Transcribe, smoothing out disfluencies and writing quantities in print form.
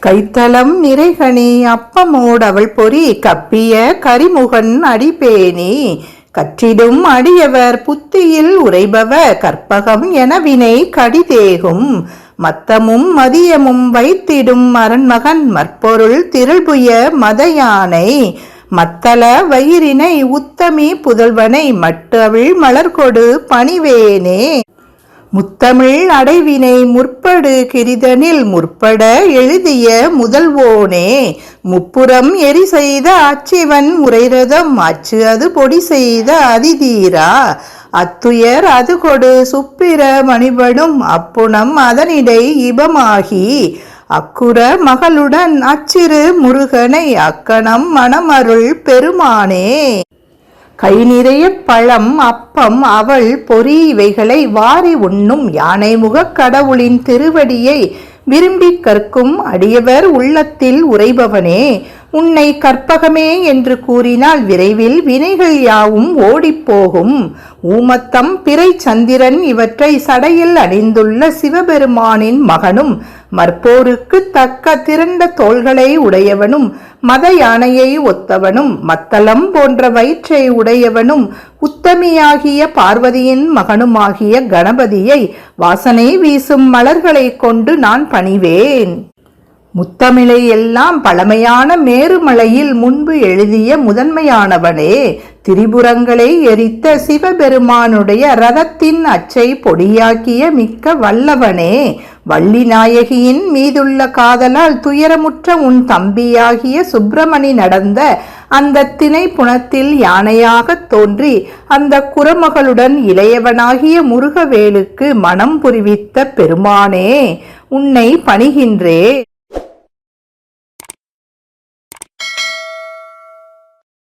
கைத்தலம் நிறைகனி அப்பமோடவள் பொறி கப்பிய கரிமுகன் அடிபேணி கற்றிடும் அடியவர் புத்தியில் உரைபவர் கற்பகம் என வினை கடிதேகும் மத்தமும் மதியமும் வைத்திடும் அரண்மகன் மற்பொருள் திரள்புய மதயானை மத்தள வயிறினை உத்தமி புதல்வனை மட்டவிழ் மலர்கொடு பணிவேனே முத்தமிழ் அடைவினை முற்படு கிரிதனில் முற்பட எழுதிய முதல்வோனே முப்புறம் எரி செய்த அச்சிவன் உரைரதம் அச்சு அது பொடி செய்த அதிதீரா அத்துயர் அது கொடு சுப்பிர மணிபடும் அப்புணம் அதனிடை இபமாகி அக்குற மகளுடன் அச்சிறு முருகனை அக்கணம் மணமருள் பெருமானே கை நிறைய பழம் அப்பம் அவள் பொறி இவைகளை வாரி உண்ணும் யானை முகக் கடவுளின் திருவடியை விரும்பி கற்கும் அடியவர் உள்ளத்தில் உரைபவனே உன்னை கற்பகமே என்று கூறினால் விரைவில் வினைகள் யாவும் ஓடிப்போகும் ஊமத்தம் பிறை சந்திரன் இவற்றை சடையில் அணிந்துள்ள சிவபெருமானின் மகனும் மற்போருக்கு தக்க திரண்ட தோள்களை உடையவனும் மத யானையை ஒத்தவனும் மத்தளம் போன்ற வயிற்றை உடையவனும் உத்தமியாகிய பார்வதியின் மகனுமாகிய கணபதியை வாசனை வீசும் மலர்களை கொண்டு நான் பணிவேன். முத்தமிழை எல்லாம் பழமையான மேருமலையில் முன்பு எழுதிய முதன்மையானவனே திரிபுரங்களை எரித்த சிவபெருமானுடைய ரதத்தின் அச்சை பொடியாக்கிய மிக்க வல்லவனே வள்ளி நாயகியின் மீதுள்ள காதலால் துயரமுற்ற உன் தம்பியாகிய சுப்பிரமணி நடந்த அந்த திணை புனத்தில் யானையாக தோன்றி அந்த குரமகளுடன் இளையவனாகிய முருகவேலுக்கு மனம் புரிவித்த பெருமானே உன்னை பணிகின்றே.